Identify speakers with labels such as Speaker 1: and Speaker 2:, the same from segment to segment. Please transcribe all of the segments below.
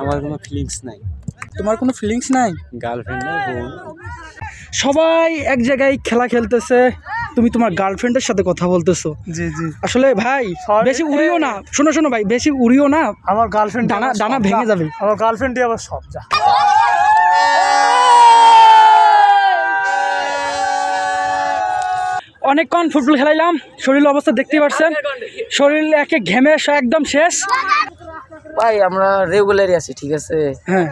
Speaker 1: আমার কোনো ফিলিংস নাই।
Speaker 2: তোমার কোনো ফিলিংস নাই?
Speaker 1: গার্লফ্রেন্ড নাই, বোন।
Speaker 2: সবাই এক জায়গায় খেলা খেলতেছে, তুমি তোমার গার্লফ্রেন্ডের সাথে কথা বলতেছো।
Speaker 3: জি জি,
Speaker 2: আসলে ভাই বেশি উড়িও না, শোনো শোনো ভাই, বেশি উড়িও না,
Speaker 3: আমার গার্লফ্রেন্ড
Speaker 2: ডানা ডানা ভেঙে যাবে।
Speaker 3: আমার গার্লফ্রেন্ডই আবার সব যা।
Speaker 2: অনেকক্ষণ ফুটবল খেলাইলাম, শরীরের অবস্থা দেখতেই পাচ্ছেন, শরীর একে ঘেমে একদম শেষ।
Speaker 4: ভাই আমরা রেগুলারই আছি, ঠিক আছে।
Speaker 2: হ্যাঁ,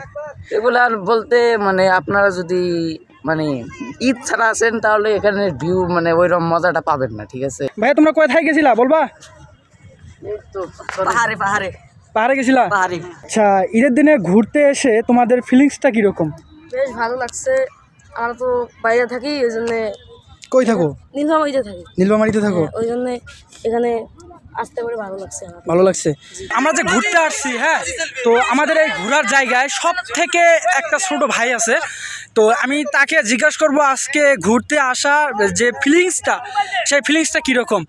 Speaker 4: রেগুলার বলতে মানে আপনারা যদি মানে ঈদ ছাড়া আসেন তাহলে এখানে ভিউ মানে ওইরকম মজাটা পাবেন না, ঠিক আছে।
Speaker 2: ভাইয়া তোমরা কোথায় গেছিলা বলবা?
Speaker 4: এই তো পাহাড়ে পাহাড়ে
Speaker 2: পাহাড়ে গেছিলা?
Speaker 4: পাহাড়ে।
Speaker 2: আচ্ছা, ঈদের দিনে ঘুরতে এসে তোমাদের ফিলিংসটা কীরকম?
Speaker 5: বেশ ভালো লাগছে। আমরা তো বাইরে থাকি, ওই জন্যে।
Speaker 2: কই থাকো?
Speaker 5: নীলফামারীতে থাকি।
Speaker 2: নীলফামারীতে থাকো?
Speaker 5: ওই জন্যে এখানে আসতে পারে ভালো লাগছে আমার।
Speaker 2: ভালো লাগছে। আমরা যে ঘুরতে আসছি, হ্যাঁ, তো আমাদের এই ঘোরার জায়গায় সব থেকে একটা ছোট ভাই আছে, তো আমি তাকে জিজ্ঞাসা করব আজকে ঘুরতে আসা যে ফিলিংসটা, সেই ফিলিংসটা কীরকম।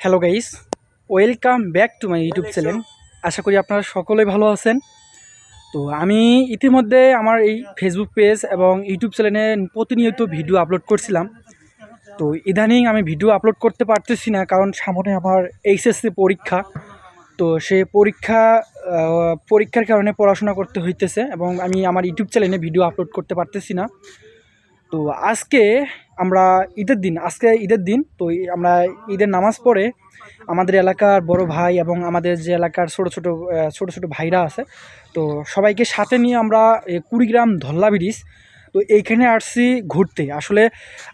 Speaker 2: Hello guys, welcome back to my YouTube channel. আশা করি আপনারা সকলেই ভালো আছেন। তো আমি ইতিমধ্যে আমার এই ফেসবুক পেজ এবং ইউটিউব চ্যানেলে প্রতিনিয়ত ভিডিও আপলোড করছিলাম। তো ইদানিং আমি ভিডিও আপলোড করতে পারতেছি না, কারণ সামনে আমার এইচএসসি পরীক্ষা। তো সে পরীক্ষার কারণে পড়াশোনা করতে হইতেছে এবং আমি আমার ইউটিউব চ্যানেলে ভিডিও আপলোড করতে পারতেছি না। তো আজকে ঈদের দিন, তো আমরা ঈদের নামাজ পড়ে আমাদের এলাকার বড় ভাই এবং আমাদের যে এলাকার ছোট ছোট ভাইরা আছে, তো সবাইকে সাথে নিয়ে আমরা কুড়িগ্রাম ধল্লা ব্রিজ, তো এইখানে আসছি ঘুরতে। আসলে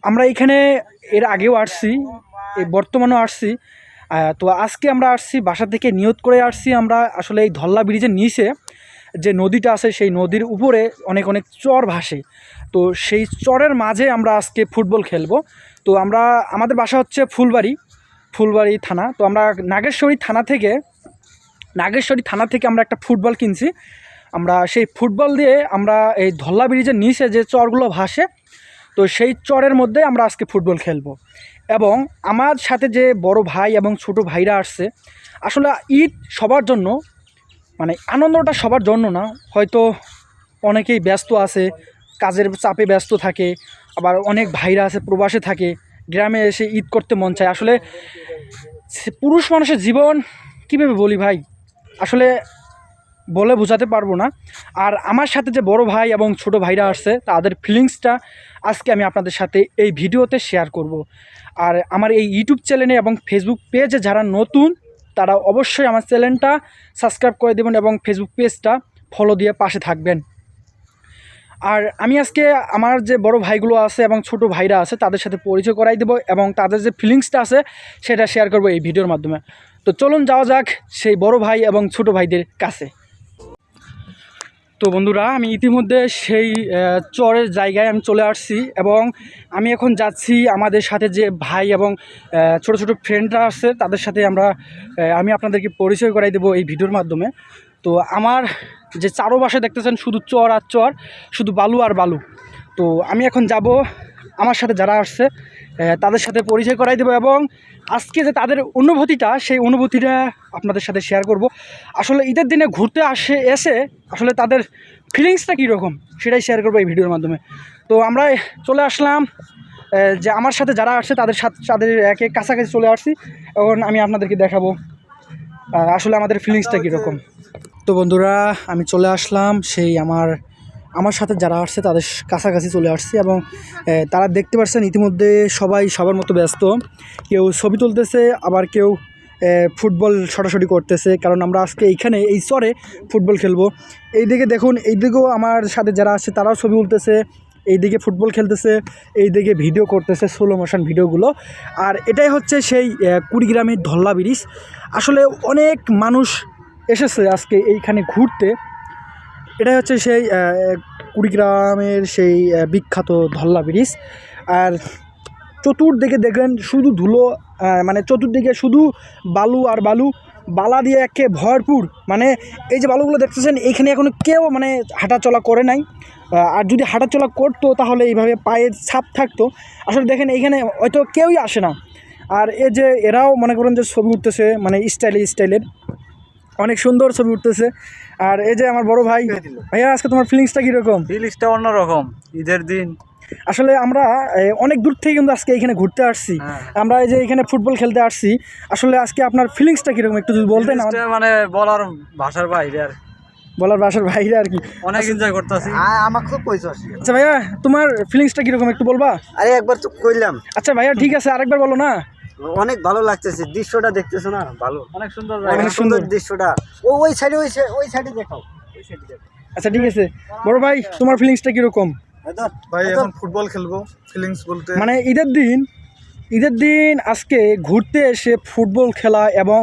Speaker 2: আমরা এইখানে এর আগেও আসছি, বর্তমানেও আসছি। তো আজকে আমরা আসছি বাসা থেকে নিয়ত করে আসছি আমরা। আসলে এই ধল্লা ব্রিজের নিচে যে নদীটা আছে, সেই নদীর উপরে অনেক অনেক চর ভাসে। তো সেই চরের মাঝে আমরা আজকে ফুটবল খেলবো। তো আমাদের বাসা হচ্ছে ফুলবাড়ি থানা। তো আমরা নাগেশ্বরী থানা থেকে আমরা একটা ফুটবল কিনছি। আমরা সেই ফুটবল দিয়ে আমরা এই ধল্লা ব্রিজের নিচে যে চরগুলো ভাসে, তো সেই চরের মধ্যে আমরা আজকে ফুটবল খেলবো। এবং আমার সাথে যে বড় ভাই এবং ছোট ভাইরা আসছে, আসলে ঈদ সবার জন্য, মানে আনন্দটা সবার জন্য না। হয়তো অনেকেই ব্যস্ত আছে, কাজের চাপে ব্যস্ত থাকে, আবার অনেক ভাইরা আছে প্রবাসে থাকে, গ্রামে এসে ঈদ করতে মন চায়। আসলে পুরুষ মানুষের জীবন কীভাবে বলি ভাই, আসলে বলে বোঝাতে পারবো না। আর আমার সাথে যে বড় ভাই এবং ছোট ভাইরা আসছে, তাদের ফিলিংসটা আজকে আমি আপনাদের সাথে এই ভিডিওতে শেয়ার করব। আর আমার এই ইউটিউব চ্যানেলে এবং ফেসবুক পেজে যারা নতুন, তারা অবশ্যই আমার চ্যানেলটা সাবস্ক্রাইব করে দেবেন এবং ফেসবুক পেজটা ফলো দিয়ে পাশে থাকবেন। আর আমি আজকে আমার যে বড় ভাইগুলো আছে এবং ছোট ভাইরা আছে, তাদের সাথে পরিচয় করাই দেবো এবং তাদের যে ফিলিংসটা আছে সেটা শেয়ার করব এই ভিডিওর মাধ্যমে। তো চলুন যাওয়া যাক সেই বড় ভাই এবং ছোট ভাইদের কাছে। তো বন্ধুরা, আমি ইতিমধ্যে সেই চরের জায়গায় আমি চলে আসছি এবং আমি এখন যাচ্ছি আমাদের সাথে যে ভাই এবং ছোট ছোট ফ্রেন্ডরা আছে, তাদের সাথে আমি আপনাদেরকে পরিচয় করাই দেবো এই ভিডিওর মাধ্যমে। তো আমার যে চারপাশে দেখতেছেন শুধু চর আর চর, শুধু বালু আর বালু। তো আমি এখন যাব আমার সাথে যারা আসছে তাদের সাথে পরিচয় করাই দেবো এবং আজকে যে তাদের অনুভূতিটা, সেই অনুভূতিটা আপনাদের সাথে শেয়ার করব। আসলে ঈদের দিনে ঘুরতে এসে আসলে তাদের ফিলিংসটা কীরকম সেটাই শেয়ার করবো এই ভিডিওর মাধ্যমে। তো আমরা চলে আসলাম, যে আমার সাথে যারা আসছে তাদের একে কাছাকাছি চলে আসছি। এখন আমি আপনাদেরকে দেখাবো আসলে আমাদের ফিলিংসটা কীরকম। তো বন্ধুরা, আমি চলে আসলাম সেই আমার সাথে যারা আসছে তাদের কাছাকাছি চলে আসছি এবং তারা দেখতে পাচ্ছেন ইতিমধ্যে সবাই সবার মতো ব্যস্ত। কেউ ছবি তুলতেছে, আবার কেউ ফুটবল শটাশটি করতেছে, কারণ আমরা আজকে এই চরে ফুটবল খেলবো। এইদিকে দেখুন, এইদিকেও আমার সাথে যারা আসছে তারাও ছবি তুলতেছে, এইদিকে ফুটবল খেলতেছে, এইদিকে ভিডিও করতেছে, স্লো মোশন ভিডিওগুলো। আর এটাই হচ্ছে সেই কুড়িগ্রামের ধল্লা ব্রিজ। আসলে অনেক মানুষ এসেছে আজকে এইখানে ঘুরতে। এটাই হচ্ছে সেই কুড়িগ্রামের সেই বিখ্যাত ধল্লা ব্রিজ। আর চতুর্দিকে দেখেন শুধু ধুলো, মানে চতুর্দিকে শুধু বালু আর বালু, বালা দিয়ে একে ভরপুর। মানে এই যে বালুগুলো দেখতেছেন, এইখানে এখনও কেউ মানে হাঁটাচলা করে নাই। আর যদি হাঁটাচলা করতো তাহলে এইভাবে পায়ের ছাপ থাকতো। আসলে দেখেন এইখানে হয়তো কেউই আসে না। আর এই যে এরাও মনে করেন যে ছবি উঠতেছে মানে স্টাইলের অনেক সুন্দর ছবি উঠতেছে। আর এই যে আমার বড় ভাই, ভাইয়া আজকে তোমার ফিলিংসটা কীরকম?
Speaker 3: ফিলিংসটা অন্যরকম, ঈদের দিন।
Speaker 2: আসলে আমরা অনেক দূর থেকে কিন্তু আজকে এখানে ঘুরতে আসছি, আমরা এই যে এখানে ফুটবল খেলতে আসছি। আসলে আজকে আপনার ফিলিংসটা কীরকম একটু যদি বলতেন।
Speaker 3: মানে বলার ভাষার বাইরে আর
Speaker 2: বলার ভাষার বাইরে আর কি,
Speaker 3: অনেক এনজয় করতেছি।
Speaker 6: আমার খুব পয়সা।
Speaker 2: আচ্ছা ভাইয়া তোমার ফিলিংসটা কীরকম একটু বলবা?
Speaker 6: আরে একবার তো কইলাম।
Speaker 2: আচ্ছা ভাইয়া ঠিক আছে, আরেকবার বলো না।
Speaker 6: অনেক ভালো লাগতেছে, দৃশ্যটা দেখতেছো না? ভালো,
Speaker 3: অনেক সুন্দর
Speaker 2: অনেক
Speaker 6: অনেক সুন্দর দৃশ্যটা। ওই সাইডে ওই সাইডে দেখাও।
Speaker 2: আচ্ছা ঠিক আছে বড় ভাই, তোমার ফিলিংসটা কীরকম?
Speaker 3: ভাই এখন ফুটবল খেলবো, ফিলিংস বলতে
Speaker 2: মানে ঈদের দিন আজকে ঘুরতে এসে ফুটবল খেলা এবং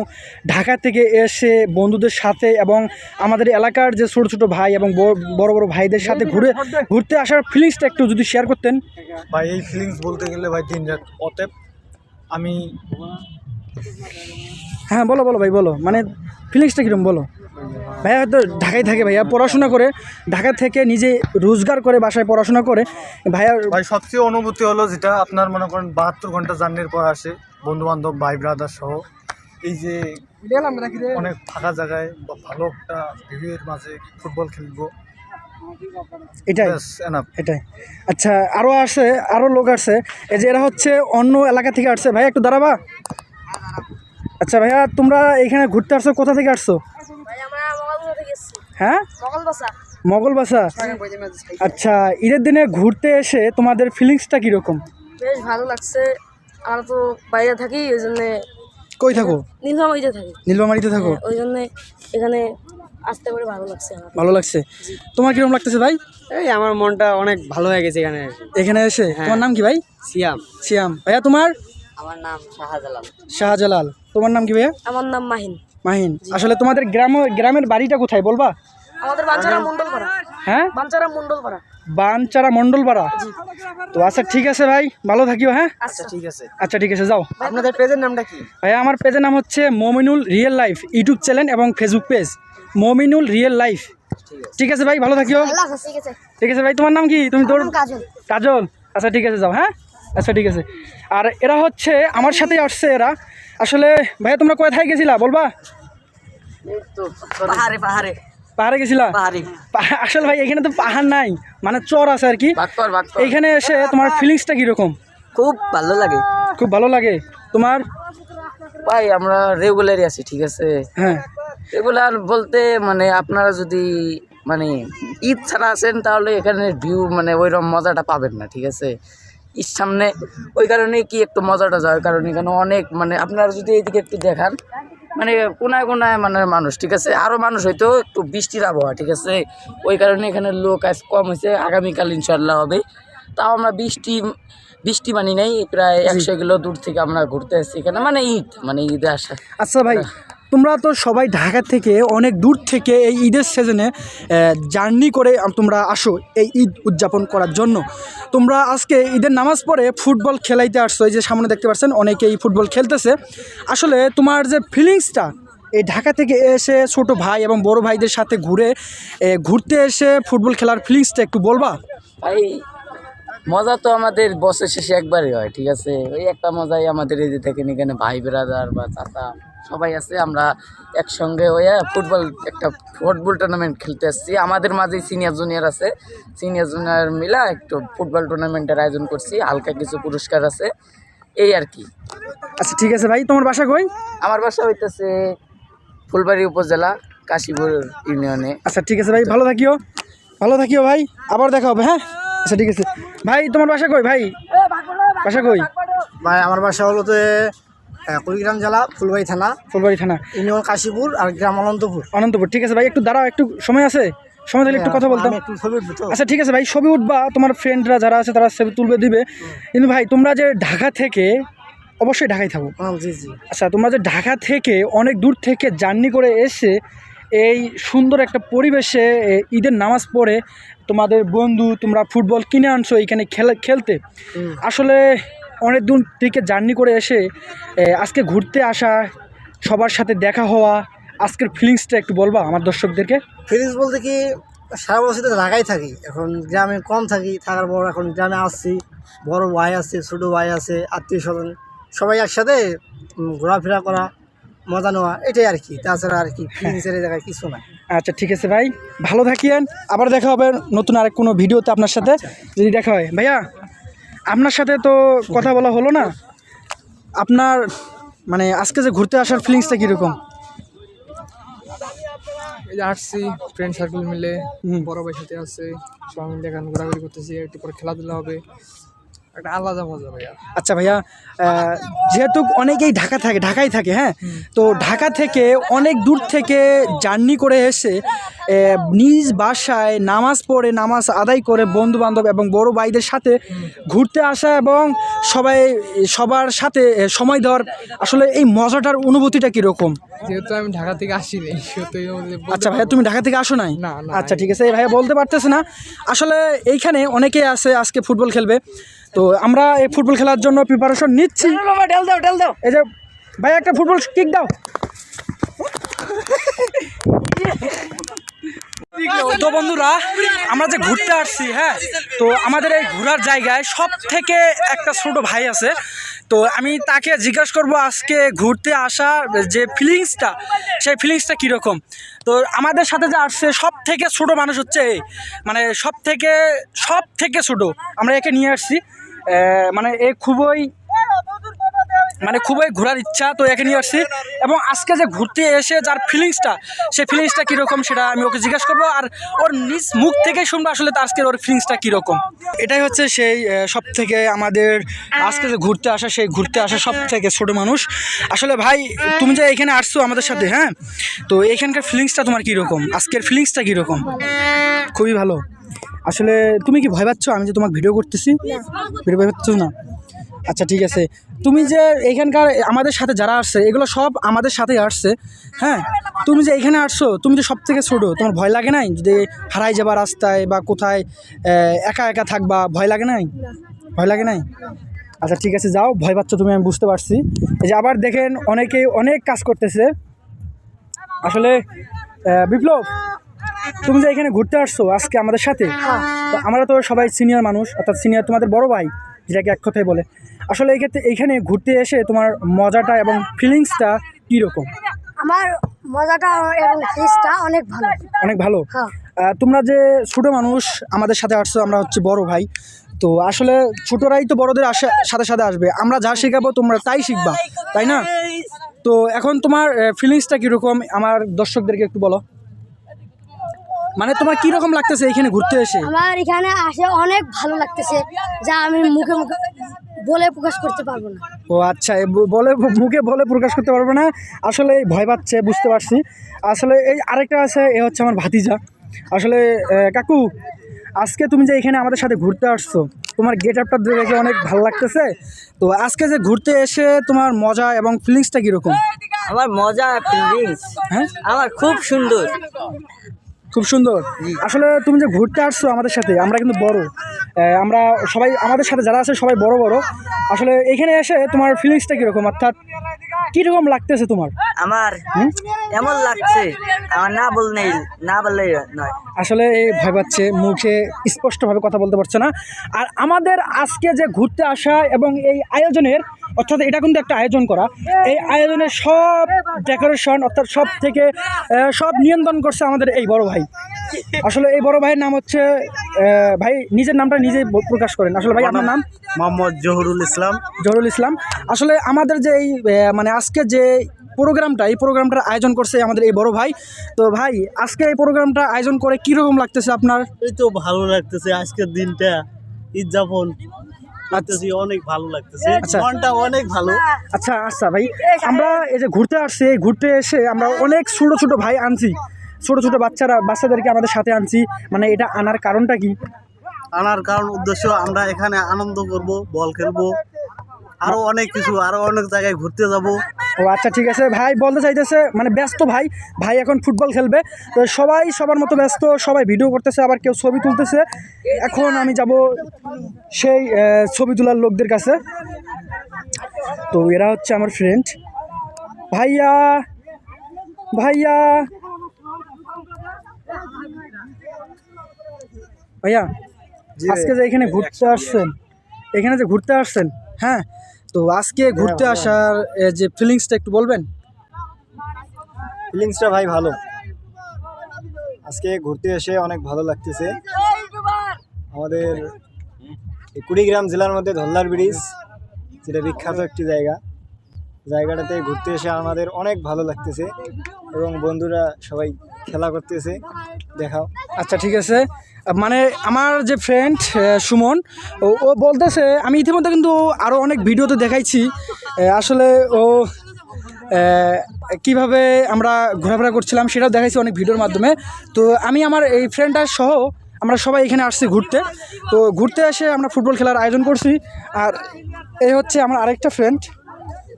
Speaker 2: ঢাকা থেকে এসে বন্ধুদের সাথে এবং আমাদের এলাকার যে ছোটো ছোটো ভাই এবং বড় বড় ভাইদের সাথে ঘুরতে আসার ফিলিংসটা একটু যদি শেয়ার করতেন।
Speaker 3: ভাই এই ফিলিংস বলতে গেলে ভাই দিন রাত অতএব আমি
Speaker 2: হ্যাঁ বলো ভাই বলো, মানে ফিলিংসটা কীরকম বলো। ভাইয়া হয়তো ঢাকায় থাকে, ভাইয়া পড়াশোনা করে ঢাকা থেকে নিজে রোজগার করে বাসায় পড়াশোনা করে।
Speaker 3: ভাই সবচেয়ে অনুভূতি হলো যেটা আপনার মনে করেন 72 ঘন্টা জার্নির পর আসে, বন্ধু বান্ধব ভাই ব্রাদার সহ এই যে অনেক ফাঁকা জায়গায় বা ভালো একটা ভিউয়ের মাঝে ফুটবল খেলবো,
Speaker 2: এটাই। আচ্ছা আরও লোক আসছে, এই যে এরা হচ্ছে অন্য এলাকা থেকে আসছে। ভাইয়া একটু দাঁড়াবা। আচ্ছা ভাইয়া তোমরা এইখানে ঘুরতে আসছো, কোথা থেকে আসছো?
Speaker 5: ভাই আমরা মগলবাসা থেকে এসেছি।
Speaker 2: হ্যাঁ মগলবাসা। আচ্ছা ঈদের দিনে ঘুরতে এসে তোমাদের ফিলিংসটা কীরকম?
Speaker 5: বেশ ভালো লাগছে। আমরা তো বাইরে থাকি, ওই জন্যে।
Speaker 2: কই থাকো? নীলফামারীতে থাকো।
Speaker 5: ওই জন্যে এখানে আসতে পারে ভালো লাগছে আমার।
Speaker 2: ভালো লাগছে। তোমার কিরকম লাগতেছে ভাই?
Speaker 6: এই আমার মনটা অনেক ভালো হয়ে গেছে
Speaker 2: এখানে এসে। তোমার নাম কি ভাই? সিয়াম। ভাইয়া তোমার?
Speaker 4: আমার নাম শাহজালাল।
Speaker 2: শাহজালাল। তোমার নাম কি ভাইয়া?
Speaker 5: আমার নাম মাহিন।
Speaker 2: আসলে তোমাদের গ্রামের বাড়িটা কোথায় বলবা?
Speaker 5: আমাদের বাঞ্চারা মন্ডলপাড়া।
Speaker 2: হ্যাঁ বানচারা মন্ডলপাড়া। তো আচ্ছা ঠিক আছে ভাই, ভালো থাকিও। হ্যাঁ
Speaker 6: আচ্ছা ঠিক আছে।
Speaker 2: আচ্ছা ঠিক আছে, যাও।
Speaker 6: আপনাদের পেজের নামটা কি?
Speaker 2: ভাইয়া আমার পেজের নাম হচ্ছে Mominul real life, YouTube channel এবং Facebook page Mominul real life. ঠিক আছে ভাই, ভালো থাকিও। ঠিক আছে ভাই, তোমার নাম কি? তুমি তোর? কাজল। আচ্ছা ঠিক আছে, যাও। হ্যাঁ আচ্ছা ঠিক আছে। আর এরা হচ্ছে আমার সাথেই আসছে এরা। আসলে ভাইয়া তোমরা কোথায় গেছিলা বলবা? পাহাড়ে গেছিলা? আসলে ভাই এখানে তো পাহাড় নাই, মানে চর আছে আর কি। এইখানে এসে তোমার ফিলিংসটা কীরকম?
Speaker 4: খুব ভালো লাগে।
Speaker 2: খুব ভালো লাগে। তোমার?
Speaker 4: ভাই আমরা রেগুলারই আছি, ঠিক আছে।
Speaker 2: হ্যাঁ
Speaker 4: রেগুলার বলতে মানে আপনারা যদি মানে ঈদ ছাড়া আসেন তাহলে এখানে ভিউ মানে ওইরকম মজাটা পাবেন না, ঠিক আছে। ঈদ সামনে, ওই কারণে কি একটু মজাটা যায়, কারণ এখানে অনেক মানে আপনারা যদি এইদিকে একটু দেখান মানে কোনায় মানে মানুষ, ঠিক আছে। আরও মানুষ হয়তো একটু বৃষ্টির আবহাওয়া, ঠিক আছে, ওই কারণে এখানে লোক আজ কম হয়েছে। আগামীকাল ইনশাল্লাহ হবে। তাও আমরা বৃষ্টি মানি নেই, প্রায় 100 কিলো দূর থেকে আমরা ঘুরতে আসছি এখানে, মানে ঈদে আসা।
Speaker 2: আচ্ছা ভাই, তোমরা তো সবাই ঢাকা থেকে অনেক দূর থেকে এই ঈদের সিজনে জার্নি করে তোমরা আসো এই ঈদ উদযাপন করার জন্য। তোমরা আজকে ঈদের নামাজ পড়ে ফুটবল খেলাইতে আসছো, এই যে সামনে দেখতে পাচ্ছেন অনেকেই ফুটবল খেলতেছে। আসলে তোমার যে ফিলিংসটা এই ঢাকা থেকে এসে ছোট ভাই এবং বড় ভাইদের সাথে ঘুরতে এসে ফুটবল খেলার ফিলিংসটা একটু বলবা?
Speaker 4: ভাই মজা তো আমাদের বছর শেষে একবারই হয়, ঠিক আছে। ওই একটা মজাই আমাদের এই যে দেখেন এখানে ভাই ব্রাদার বা চাচা সবাই আছে, আমরা একসঙ্গে একটা ফুটবল টুর্নামেন্ট খেলতে আসছি। আমাদের মাঝে সিনিয়র জুনিয়র আছে, সিনিয়র জুনিয়র মিলা একটু ফুটবল টুর্নামেন্টের আয়োজন করছি, হালকা কিছু পুরস্কার আছে, এই আর কি।
Speaker 2: আচ্ছা ঠিক আছে ভাই, তোমার বাসা কই?
Speaker 4: আমার বাসা হইতেছে ফুলবাড়ি উপজেলা কাশীপুর ইউনিয়নে।
Speaker 2: আচ্ছা ঠিক আছে ভাই, ভালো থাকিও ভাই, আবার দেখা হবে। হ্যাঁ আচ্ছা ঠিক আছে ভাই, তোমার বাসা কই ভাই? বাসা কই
Speaker 6: ভাই আমার বাসা হলো তো কুড়িগ্রাম জেলা ফুলবাড়ি থানা ইউনিয়ন কাশীপুর আর গ্রাম অনন্তপুর। ঠিক আছে ভাই, একটু দাঁড়াও, একটু সময় থাকলে একটু কথা বলতাম। আচ্ছা ঠিক আছে ভাই, ছবি উঠবা, তোমার ফ্রেন্ডরা যারা আছে তারা ছবি তুলবে দিবে। কিন্তু ভাই তোমরা যে ঢাকা থেকে, অবশ্যই ঢাকায় থাকো। আচ্ছা তোমরা যে ঢাকা থেকে অনেক দূর থেকে জার্নি করে এসে এই সুন্দর একটা পরিবেশে ঈদের নামাজ পড়ে তোমাদের বন্ধু তোমরা ফুটবল কিনে আনছো এইখানে খেলতে। আসলে অনেক দূর থেকে জার্নি করে এসে আজকে ঘুরতে আসা, সবার সাথে দেখা হওয়া, আজকের ফিলিংসটা একটু বলবা আমার দর্শকদেরকে? ফিলিংস বলতে কি, সারা বছর তো ঢাকায় থাকি, এখন গ্রামে কম থাকার পর এখন গ্রামে আসছি। বড় ভাই আছে, ছোটো ভাই আছে, আত্মীয় স্বজন সবাই একসাথে ঘোরাফেরা করা, মজা নেওয়া, এটাই আর কি। তাছাড়া আর কি ফিলিংসের এই জায়গায় কিছু না।
Speaker 2: আচ্ছা ঠিক আছে ভাই, ভালো থাকিয়েন, আবার দেখা হবে নতুন আরেক কোনো ভিডিওতে আপনার সাথে যদি দেখা হয়। ভাইয়া আপনার সাথে তো কথা বলা হলো না, আপনার মানে আজকে যে ঘুরতে আসার ফিলিংসটা কীরকম?
Speaker 7: এই যে আসছি ফ্রেন্ড সার্কেল মিলে, বড় ভাইয়ের সাথে আছে, সবাই মিলে এখন ঘোরাঘুরি করতেছি, একটু পরে খেলাধুলা হবে, একটা আলাদা মজা ভাইয়া।
Speaker 2: আচ্ছা ভাইয়া, যেহেতু অনেকেই ঢাকায় থাকে, হ্যাঁ, তো ঢাকা থেকে অনেক দূর থেকে জার্নি করে এসে নিজ বাসায় নামাজ পড়ে, নামাজ আদায় করে বন্ধু বান্ধব এবং বড় ভাইদের সাথে ঘুরতে আসা এবং সবার সাথে সময় দেওয়ার আসলে এই মজাটার অনুভূতিটা কীরকম?
Speaker 7: যেহেতু আমি ঢাকা থেকে আসিনি সেহেতু
Speaker 2: আচ্ছা ভাইয়া, তুমি ঢাকা থেকে আসো নাই?
Speaker 7: না, না।
Speaker 2: আচ্ছা ঠিক আছে, এই ভাইয়া বলতে পারতেছে না। আসলে এইখানে অনেকেই আছে আজকে ফুটবল খেলবে, তো আমরা এই ফুটবল খেলার জন্য প্রিপারেশন নিচ্ছি। এই যে ভাই একটা ফুটবল কিক দাও। তো বন্ধুরা, আমরা যে ঘুরতে আসছি, হ্যাঁ, তো আমাদের এই ঘোরার জায়গায় সব থেকে একটা ছোট ভাই আছে, তো আমি তাকে জিজ্ঞাসা করব আজকে ঘুরতে আসা যে ফিলিংসটা, সেই ফিলিংসটা কীরকম। তো আমাদের সাথে যে আসছে সব থেকে ছোট মানুষ হচ্ছে মানে সব থেকে ছোট, আমরা একে নিয়ে আসছি, মানে এ খুবই ঘোরার ইচ্ছা, তো একে নিয়ে আসছি। এবং আজকে যে ঘুরতে এসে যার ফিলিংসটা, সেই ফিলিংসটা কীরকম সেটা আমি ওকে জিজ্ঞাসা করবো, আর ওর নিজ মুখ থেকেই শুনবো আসলে আজকের ওর ফিলিংসটা কীরকম। এটাই হচ্ছে সেই সব থেকে আমাদের আজকে যে ঘুরতে আসা সব থেকে ছোটো মানুষ। আসলে ভাই, তুমি যে এখানে আসছো আমাদের সাথে, হ্যাঁ, তো এখানকার ফিলিংসটা তোমার কীরকম, আজকের ফিলিংসটা কীরকম? খুবই ভালো। আসলে তুমি কি ভয় পাচ্ছ আমি যে তোমাকে ভিডিও করতেছি? ভিডিও ভয় পাচ্ছ না? আচ্ছা ঠিক আছে, তুমি যে এইখানকার আমাদের সাথে যারা আসছে এগুলো সব আমাদের সাথেই আসছে, হ্যাঁ, তুমি যে এইখানে আসছো, তুমি যে সব থেকে ছোটো, তোমার ভয় লাগে নাই যদি হারাই যাবা রাস্তায় বা কোথায় একা একা থাকবা? ভয় লাগে নাই? ভয় লাগে নাই? আচ্ছা ঠিক আছে, যাও, ভয় পাচ্ছ তুমি, আমি বুঝতে পারছি। এই যে আবার দেখেন অনেকে অনেক কাজ করতেছে। আসলে বিপ্লব, তুমি যে এখানে ঘুরতে আসছো আজকে আমাদের সাথে, তো আমরা তো সবাই সিনিয়র মানুষ, অর্থাৎ সিনিয়র তোমাদের বড় ভাই, যেটাকে এক কথায় বলে। আসলে এই ক্ষেত্রে এইখানে ঘুরতে এসে তোমার মজাটা এবং ফিলিংসটা কীরকম?
Speaker 5: আমার মজাটা এবং ফিসটা অনেক ভালো।
Speaker 2: অনেক ভালো। তোমরা যে ছোটো মানুষ আমাদের সাথে আসছো, আমরা হচ্ছে বড় ভাই, তো আসলে ছোটরাই তো বড়দের সাথে সাথে আসবে, আমরা যা শেখাবো তোমরা তাই শিখবা, তাই না? তো এখন তোমার ফিলিংসটা কীরকম আমার দর্শকদেরকে একটু বলো, মানে তোমার কীরকম লাগতেছে এখানে ঘুরতে এসে?
Speaker 5: আমার এখানে আসে অনেক ভালো লাগতেছে, যা আমি মুখে বলে প্রকাশ করতে পারবো না।
Speaker 2: ও আচ্ছা, মুখে বলে প্রকাশ করতে পারবো না, আসলে ভয় পাচ্ছে, বুঝতে পারছি। আসলে এই আরেকটা আছে, এ হচ্ছে আমার ভাতিজা। আসলে কাকু, আজকে তুমি যে এখানে আমাদের সাথে ঘুরতে আসছো, তোমার গেট আপটা দেখে অনেক ভালো লাগতেছে, তো আজকে যে ঘুরতে এসে তোমার মজা এবং ফিলিংসটা কীরকম?
Speaker 4: আমার মজা ফিলিংস,
Speaker 2: হ্যাঁ,
Speaker 4: আমার খুব সুন্দর।
Speaker 2: খুব সুন্দর। আসলে তুমি যে ঘুরতে আসছো আমাদের সাথে, আমরা কিন্তু বড়, আমরা সবাই আমাদের সাথে যারা আছে সবাই বড় বড়। আসলে এখানে এসে তোমার ফিলিংসটা কীরকম, অর্থাৎ কীরকম লাগতেছে তোমার?
Speaker 4: আমার এমন লাগছে, আমার না বললেই নয়।
Speaker 2: আসলে এই ভয় পাচ্ছে, মুখে স্পষ্টভাবে কথা বলতে পারছে না। আর আমাদের আজকে যে ঘুরতে আসা এবং এই আয়োজনের, অর্থাৎ এটা কিন্তু একটা আয়োজন করা, এই আয়োজনের সব ডেকোরেশন অর্থাৎ সব নিয়ন্ত্রণ করছে আমাদের এই বড় ভাই। আসলে এই বড় ভাইয়ের নাম হচ্ছে, ভাই নিজের নামটা নিজেই প্রকাশ করেন। আসলে ভাই আপনার নাম?
Speaker 6: মোহাম্মদ জহুরুল ইসলাম।
Speaker 2: আসলে আমাদের যে এই মানে আজকে যে এই প্রোগ্রামটার আয়োজন করছে আমাদের এই বড় ভাই। তো ভাই, আজকে এই প্রোগ্রামটা আয়োজন করে কীরকম লাগতেছে আপনার?
Speaker 6: এই তো ভালো লাগতেছে, আজকের দিনটা ঈদ যাপন করতেছি, অনেক ভালো লাগতেছে, মনটা অনেক ভালো।
Speaker 2: আচ্ছা ভাই, আমরা এই যে ঘুরতে আসছি, ঘুরতে এসে আমরা অনেক ছোটো ভাই আনছি, ছোটো বাচ্চাদেরকে আমাদের সাথে আনছি। মানে এটা আনার কারণটা কি?
Speaker 6: আনার কারণ উদ্দেশ্য, আমরা এখানে আনন্দ করব, বল খেলবো, আরো অনেক কিছু, আরো অনেক জায়গায় ঘুরতে যাব।
Speaker 2: ও আচ্ছা ঠিক আছে, ভাই বলতে চাইতেছে মানে ব্যস্ত ভাই এখন ফুটবল খেলবে, তো সবাই সবার মতো ব্যস্ত, সবাই ভিডিও করতেছে, আবার কেউ ছবি তুলতেছে। এখন আমি যাব সেই ছবি তোলার লোকদের কাছে। তো এরা হচ্ছে আমার ফ্রেন্ড। ভাইয়া আজকে যে এখানে ঘুরতে আসছেন, হ্যাঁ, তো আজকে ঘুরতে আসার যে ফিলিংসটা একটু বলবেন?
Speaker 6: ফিলিংসটা ভাই ভালো, আজকে ঘুরতে এসে অনেক ভালো লাগতেছে। আমাদের এই কুড়িগ্রাম জেলার মধ্যে ধল্লার ব্রিজ, যেটা বিখ্যাত একটি জায়গাটাতে ঘুরতে এসে আমাদের অনেক ভালো লাগতেছে এবং বন্ধুরা সবাই খেলা করতেছে। দেখাও।
Speaker 2: আচ্ছা ঠিক আছে, মানে আমার যে ফ্রেন্ড সুমন, ও বলতেছে, আমি ইতিমধ্যে কিন্তু আরও অনেক ভিডিওতে দেখাইছি আসলে ও কিভাবে আমরা ঘোরাফেরা করছিলাম সেটাও দেখাইছি অনেক ভিডিওর মাধ্যমে। তো আমি আমার এই ফ্রেন্ডটার সহ আমরা সবাই এখানে আসছি ঘুরতে। তো ঘুরতে এসে আমরা ফুটবল খেলার আয়োজন করছি। আর এই হচ্ছে আমার আরেকটা ফ্রেন্ড,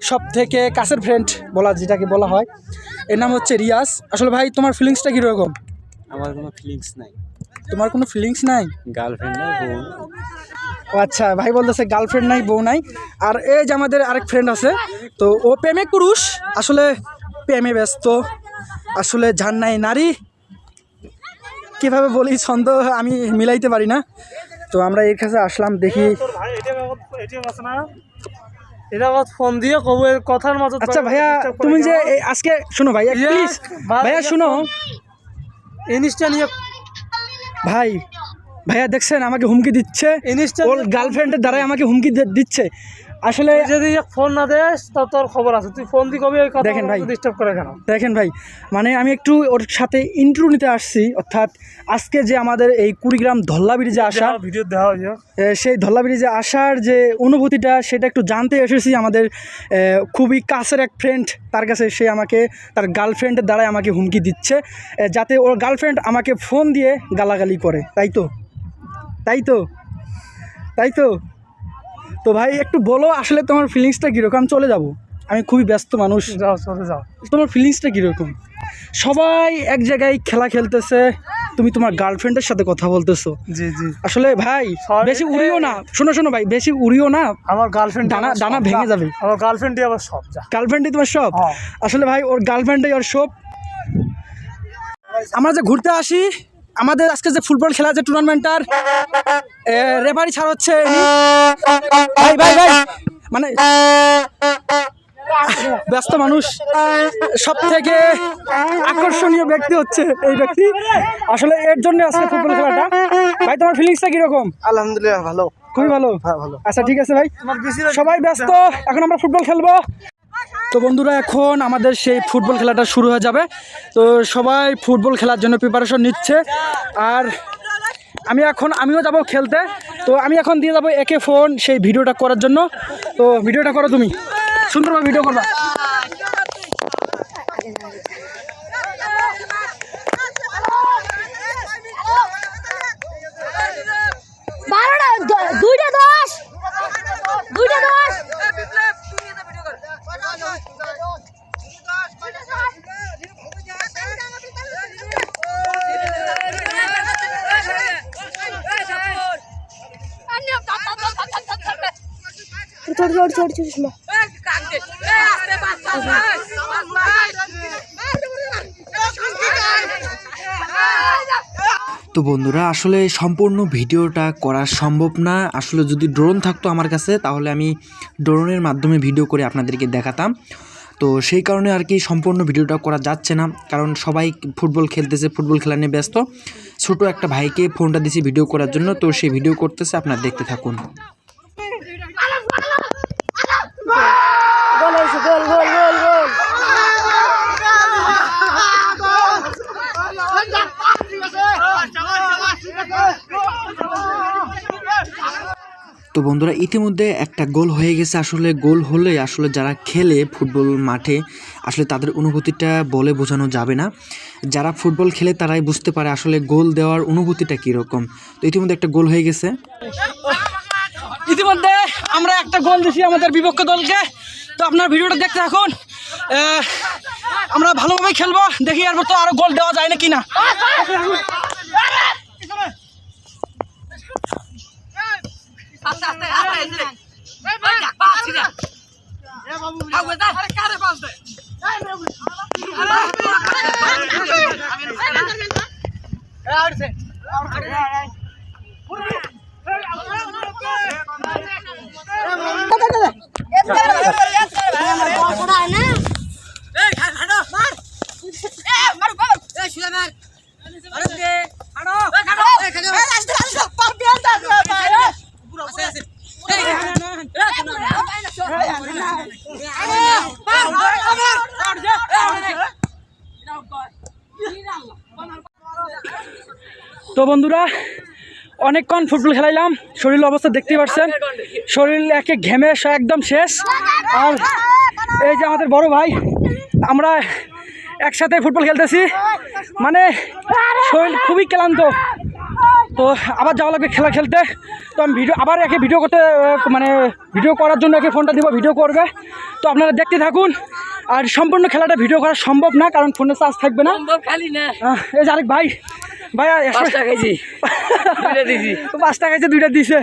Speaker 2: সব থেকে কাছের ফ্রেন্ড যেটাকে বলা হয়, এর নাম হচ্ছে রিয়াজ। আসলে ভাই তোমার ফিলিংসটা কীরকম?
Speaker 1: আমার কোনো ফিলিংস নাই।
Speaker 2: তোমার কোনো ফিলিংস নাই?
Speaker 1: গার্লফ্রেন্ড নাই, বউ।
Speaker 2: ও আচ্ছা, ভাই বলতেছে গার্লফ্রেন্ড নাই, বউ নাই। আর এই যে আমাদের আরেক ফ্রেন্ড আছে, তো ও প্রেমিক পুরুষ, আসলে প্রেমে ব্যস্ত, আসলে জান নাই নারী, কীভাবে বলি ছন্দ আমি মিলাইতে পারি না। তো আমরা এর কাছে আসলাম, দেখি।
Speaker 3: ফোন দিয়ে কবের কথার মতো।
Speaker 2: আচ্ছা ভাইয়া, তুমি যে আজকে শোনো ভাইয়া, প্লিজ ভাইয়া শোনো,
Speaker 3: জিনিসটা নিয়ে
Speaker 2: ভাইয়া দেখছেন আমাকে হুমকি দিচ্ছে, ওর গার্লফ্রেন্ডের দ্বারাই আমাকে হুমকি দিচ্ছে। আসলে
Speaker 3: যদি ফোন না দেস তো তোর খবর আছে, তুই ফোন দিয়ে কবে
Speaker 2: দেখেন ভাই,
Speaker 3: ডিস্টার্ব করে কেন?
Speaker 2: দেখেন ভাই, মানে আমি একটু ওর সাথে ইন্টারভিউ নিতে আসছি, অর্থাৎ আজকে যে আমাদের এই কুড়িগ্রাম ধল্লা ব্রিজে আসা,
Speaker 3: ভিডিও দেওয়া
Speaker 2: সেই ধল্লা ব্রিজে আসার যে অনুভূতিটা সেটা একটু জানতে এসেছি। আমাদের খুবই কাছের এক ফ্রেন্ড, তার কাছে সে আমাকে তার গার্লফ্রেন্ডের দ্বারাই আমাকে হুমকি দিচ্ছে, যাতে ওর গার্লফ্রেন্ড আমাকে ফোন দিয়ে গালাগালি করে। তাই তো তো ভাই একটু বলো আসলে তোমার ফিলিংসটা কীরকম? চলে যাব, আমি খুবই ব্যস্ত মানুষ।
Speaker 3: চলে যাও।
Speaker 2: তোমার ফিলিংসটা কীরকম? সবাই এক জায়গায় খেলা খেলতেছে, তুমি তোমার গার্লফ্রেন্ডের সাথে কথা বলতেছো।
Speaker 3: জি জি।
Speaker 2: আসলে ভাই বেশি উড়িও না, শোনো ভাই, বেশি উড়িও না,
Speaker 3: আমার গার্লফ্রেন্ড
Speaker 2: ডানা ভেঙে যাবে।
Speaker 3: আমার গার্লফ্রেন্ডই আবার সব।
Speaker 2: গার্লফ্রেন্ডই তোমার সব? আসলে ভাই ওর গার্লফ্রেন্ডই ওর সব। আমরা যে ঘুরতে আসি, আমাদের আজকে যে ফুটবল খেলা যে টুর্নামেন্টটার রেফারি ছাড় হচ্ছে ভাই মানে ব্যস্ত মানুষ, সব থেকে আকর্ষণীয় ব্যক্তি হচ্ছে এই ব্যক্তি। আসলে এর জন্য আজকে ফুটবল খেলাটা। ভাই তোমার ফিলিংসটা কিরকম?
Speaker 6: আলহামদুলিল্লাহ ভালো,
Speaker 2: খুবই ভালো।
Speaker 6: ভালো।
Speaker 2: আচ্ছা ঠিক আছে ভাই, সবাই ব্যস্ত, এখন আমরা ফুটবল খেলবো। তো বন্ধুরা, এখন আমাদের সেই ফুটবল খেলাটা শুরু হয়ে যাবে। তো সবাই ফুটবল খেলার জন্য প্রিপারেশন নিচ্ছে। আর আমিও যাব খেলতে। তো আমি এখন দিয়ে যাবো একে ফোন সেই ভিডিওটা করার জন্য। তো ভিডিওটা করো, তুমি সুন্দরভাবে ভিডিও করবা।
Speaker 8: তো বন্ধুরা, আসলে সম্পূর্ণ ভিডিওটা করা সম্ভব না। আসলে যদি ড্রোন থাকতো আমার কাছে, তাহলে আমি ড্রোনের মাধ্যমে ভিডিও করে আপনাদেরকে দেখাতাম। তো সেই কারণে আর কি সম্পূর্ণ ভিডিওটা করা যাচ্ছে না, কারণ সবাই ফুটবল খেলতেছে, ফুটবল খেলা নিয়ে ব্যস্ত। ছোটো একটা ভাইকে ফোনটা দিয়েছি ভিডিও করার জন্য, তো সে ভিডিও করতেছে, আপনারা দেখতে থাকুন। তো বন্ধুরা, ইতিমধ্যে একটা গোল হয়ে গেছে। আসলে গোল হলে আসলে যারা খেলে ফুটবল মাঠে, আসলে তাদের অনুভূতিটা বলে বোঝানো যাবে না। যারা ফুটবল খেলে তারাই বুঝতে পারে আসলে গোল দেওয়ার অনুভূতিটা কীরকম। তো ইতিমধ্যে একটা গোল হয়ে গেছে।
Speaker 2: ইতিমধ্যে আমরা একটা গোল দিছি আমাদের বিপক্ষ দলকে। তো আপনার ভিডিওটা দেখতে থাকুন, আমরা ভালোভাবে খেলবো, দেখি এরপর তো আরো গোল দেওয়া যায় না কিনা। তো বন্ধুরা অনেকক্ষণ ফুটবল খেলাইলাম, শরীরের অবস্থা দেখতেই পাচ্ছেন, শরীর একে ঘেমে একদম শেষ। আর এই যে আমাদের বড় ভাই, আমরা একসাথে ফুটবল খেলতেছি, মানে শরীর খুবই ক্লান্ত। তো আবার যাওয়া লাগবে খেলা খেলতে। তো আমি আবার একে ভিডিও করতে মানে ভিডিও করার জন্য একে ফোনটা দিব, ভিডিও করবে। তো আপনারা দেখতে থাকুন। আর সম্পূর্ণ খেলাটা ভিডিও করা সম্ভব না, কারণ ফোনে চার্জ থাকবে না। এই যে আরেক ভাই, ভাইয়া 5 টাকা 2টা দিছে।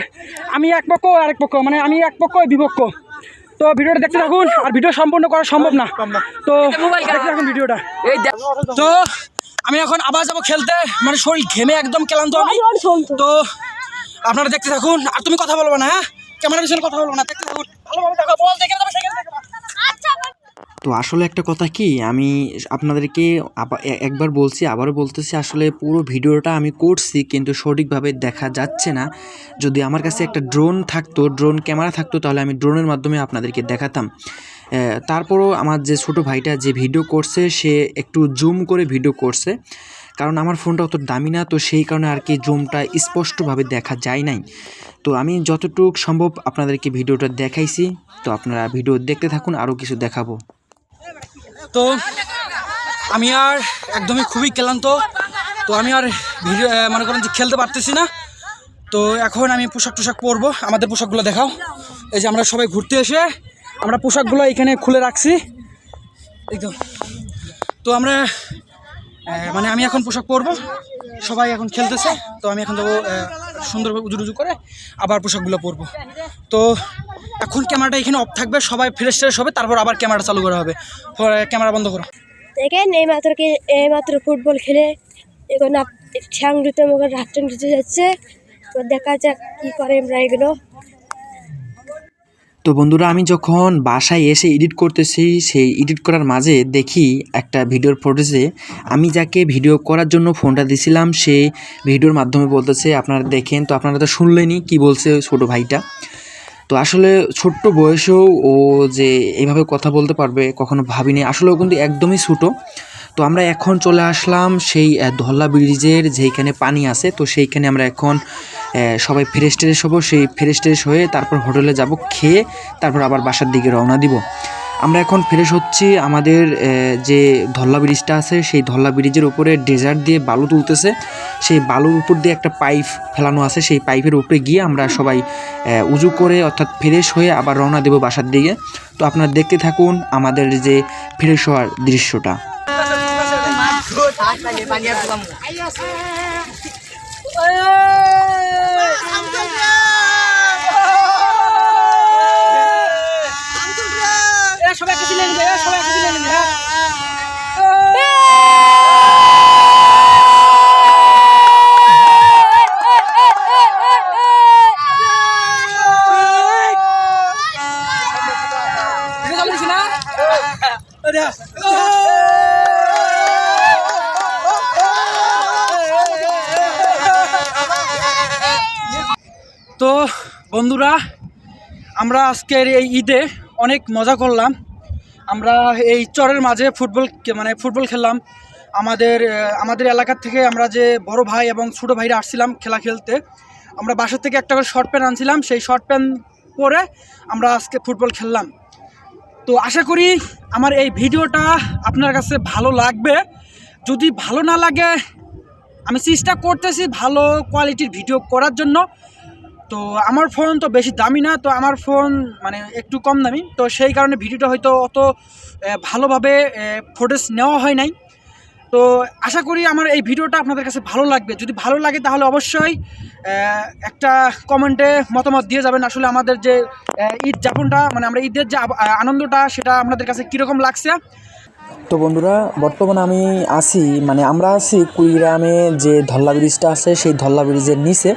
Speaker 2: আমি এক পক্ষ আরেক পক্ষ, মানে আমি এক পক্ষ বিপক্ষ। তো ভিডিওটা দেখতে থাকুন, আর ভিডিও সম্পূর্ণ করা সম্ভব না। তো দেখতে থাকুন ভিডিওটা। তো আমি এখন আবার যাবো খেলতে, মানে শরীর ঘেমে একদম ক্লান্ত আমি। তো আপনারা দেখতে থাকুন, আর তুমি কথা বলবো না, হ্যাঁ? ক্যামেরার পিছনে কথা বলবো না, দেখতে থাকুন। ভালোভাবে দেখো, বল দেখে যাবে সেখানে দেখো।
Speaker 8: তো আসলে একটা কথা কি, আমি আপনাদেরকে একবার বলছি, আবারও বলতেছি, আসলে পুরো ভিডিওটা আমি করছি কিন্তু সঠিকভাবে দেখা যাচ্ছে না। যদি আমার কাছে একটা ড্রোন থাকতো, ড্রোন ক্যামেরা থাকতো, তাহলে আমি ড্রোনের মাধ্যমে আপনাদেরকে দেখাতাম। তারপরও আমার যে ছোটো ভাইটা যে ভিডিও করছে, সে একটু জুম করে ভিডিও করছে, কারণ আমার ফোনটা অত দামি না, তো সেই কারণে আর কি জুমটা স্পষ্টভাবে দেখা যায় নাই। তো আমি যতটুকু সম্ভব আপনাদেরকে ভিডিওটা দেখাইছি। তো আপনারা ভিডিও দেখতে থাকুন, আরও কিছু দেখাবো।
Speaker 2: তো আমি আর একদমই খুবই ক্লান্ত। তো আমি আর ভিডিও মনে করেন যে খেলতে পারতেছি না। তো এখন আমি পোশাক পরবো। আমাদের পোশাকগুলো দেখাও। এই যে আমরা সবাই ঘুরতে এসে আমরা পোশাকগুলো এখানে খুলে রাখছি একদম। তো আমরা মানে আমি এখন পোশাক পরবো, সবাই এখন খেলতেছে। তো আমি এখন যাবো সুন্দরভাবে উজু করে আবার পোশাকগুলো পরবো। তো এখন ক্যামেরাটা এখানে অফ থাকবে, সবাই ফ্রেশ হবে, তারপর আবার ক্যামেরাটা চালু করা হবে। ক্যামেরা বন্ধ করো।
Speaker 5: দেখেন এইমাত্র ফুটবল খেলে এখন ঠ্যাং দিতে মুখে রাত্রে দিতে যাচ্ছে। তো দেখা যাক কী করে আমরা এগুলো।
Speaker 8: তো বন্ধুরা, আমি যখন বাসায় এসে এডিট করতেছি, সেই এডিট করার মাঝে দেখি একটা ভিডিওর ফুটেজে আমি যাকে ভিডিও করার জন্য ফোনটা দিছিলাম, সে ভিডিওর মাধ্যমে বলতেছে, আপনারা দেখেন। তো আপনারা তো শুনলেনই কি বলছে ছোটো ভাইটা। তো আসলে ছোট্ট বয়সেও ও যে এইভাবে কথা বলতে পারবে কখনো ভাবিনি। আসলে ও কিন্তু একদমই ছোটো। তো আমরা এখন চলে আসলাম সেই ধল্লা ব্রিজের যেইখানে পানি আছে। তো সেইখানে আমরা এখন সবাই ফ্রেশ হবো। সেই ফ্রেশ হয়ে তারপর হোটেলে যাব, খেয়ে তারপর আবার বাসার দিকে রওনা দিব। আমরা এখন ফ্রেশ হচ্ছি। আমাদের যে ধল্লা ব্রিজটা আছে, সেই ধল্লা ব্রিজের উপরে ডেজার্ট দিয়ে বালু তুলতেছে। সেই বালুর উপর দিয়ে একটা পাইপ ফেলানো আছে, সেই পাইপের উপরে গিয়ে আমরা সবাই উজু করে অর্থাৎ ফ্রেশ হয়ে আবার রওনা দেব বাসার দিকে। তো আপনারা দেখতে থাকুন আমাদের যে ফ্রেশ হওয়ার দৃশ্যটা।
Speaker 2: তো বন্ধুরা, আমরা আজকের এই ঈদে অনেক মজা করলাম। আমরা এই চরের মাঝে ফুটবল খেললাম। আমাদের এলাকার থেকে আমরা যে বড় ভাই এবং ছোটো ভাইরা আসছিলাম খেলা খেলতে, আমরা বাসার থেকে একটা করে শর্ট প্যান্ট আনছিলাম। সেই শর্ট প্যান্ট পরে আমরা আজকে ফুটবল খেললাম। তো আশা করি আমার এই ভিডিওটা আপনার কাছে ভালো লাগবে। যদি ভালো না লাগে, আমি চেষ্টা করতেছি ভালো কোয়ালিটির ভিডিও করার জন্য। তো আমার ফোন তো বেশি দামি না, তো আমার ফোন মানে একটু কম দামি। তো সেই কারণে ভিডিওটা হয়তো অত ভালোভাবে ফুটেজ নেওয়া হয় নাই। তো আশা করি আমার এই ভিডিওটা আপনাদের কাছে ভালো লাগবে। যদি ভালো লাগে তাহলে অবশ্যই একটা কমেন্টে মতামত দিয়ে যাবেন। আসলে আমাদের যে ঈদ যাপনটা, মানে আমরা ঈদের যে আনন্দটা, সেটা আপনাদের কাছে কীরকম লাগছে।
Speaker 8: তো বন্ধুরা, বর্তমানে আমরা আছি কুড়িগ্রামে যে ধল্লা ব্রিজটা আছে, সেই ধল্লা ব্রিজের নিচে।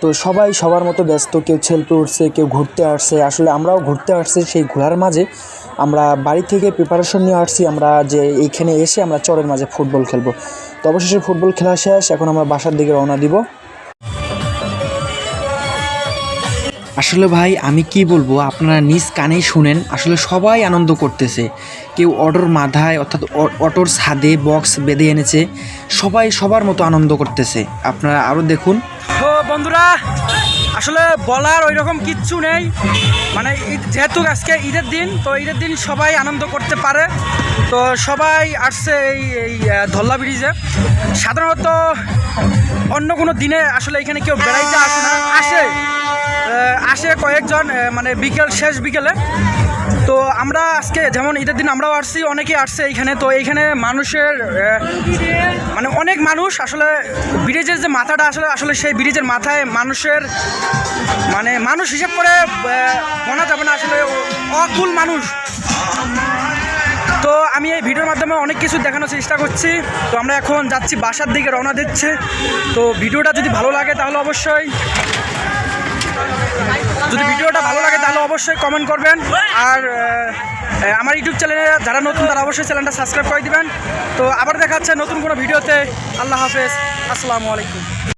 Speaker 8: তো তো সবাই সবার মতো ব্যস্ত, কেউ সেলফি উঠছে, কেউ ঘুরতে আসছে। আসলে আমরাও ঘুরতে আসছি, সেই ঘোরার মাঝে আমরা বাড়ি থেকে প্রিপারেশন নিয়ে আসছি আমরা যে এইখানে এসে আমরা চরের মাঝে ফুটবল খেলবো। তো অবশেষে ফুটবল খেলা শেষ, এখন আমরা বাসার দিকে রওনা দিব। আসলে ভাই আমি কি বলবো, আপনারা নিজ কানেই শুনেন, আসলে সবাই আনন্দ করতেছে। কেউ অটোর মাথায় অর্থাৎ অটোর ছাদে বক্স বেঁধে এনেছে, সবাই সবার মতো আনন্দ করতেছে। আপনারা আরও দেখুন।
Speaker 2: তো বন্ধুরা আসলে বলার ওই রকম কিচ্ছু নেই, মানে যেহেতু আজকে ঈদের দিন, তো ঈদের দিন সবাই আনন্দ করতে পারে। তো সবাই আসছে এই ধল্লা ব্রিজে। সাধারণত অন্য কোনো দিনে আসলে এখানে কেউ বেড়াইতে আসে না, আসে কয়েকজন, মানে শেষ বিকেলে। তো আমরা আজকে যেমন ঈদের দিন আমরাও আসছি, অনেকেই আসছে এইখানে। তো এইখানে মানুষের মানে অনেক মানুষ, আসলে ব্রিজের যে মাথাটা আসলে সেই ব্রিজের মাথায় মানুষের মানে মানুষ হিসাব করে গোনা যাবে না, আসলে অকুল মানুষ। তো আমি এই ভিডিওর মাধ্যমে অনেক কিছু দেখানোর চেষ্টা করছি। তো আমরা এখন যাচ্ছি, বাসার দিকে রওনা দিচ্ছে। তো ভিডিওটা যদি ভালো লাগে তাহলে অবশ্যই কমেন্ট করবেন। আর আমার ইউটিউব চ্যানেলে যারা নতুন তারা অবশ্যই চ্যানেলটা সাবস্ক্রাইব করে দিবেন। তো আবার দেখা হচ্ছে নতুন কোনো ভিডিওতে। আল্লাহ হাফেজ, আসসালামু আলাইকুম।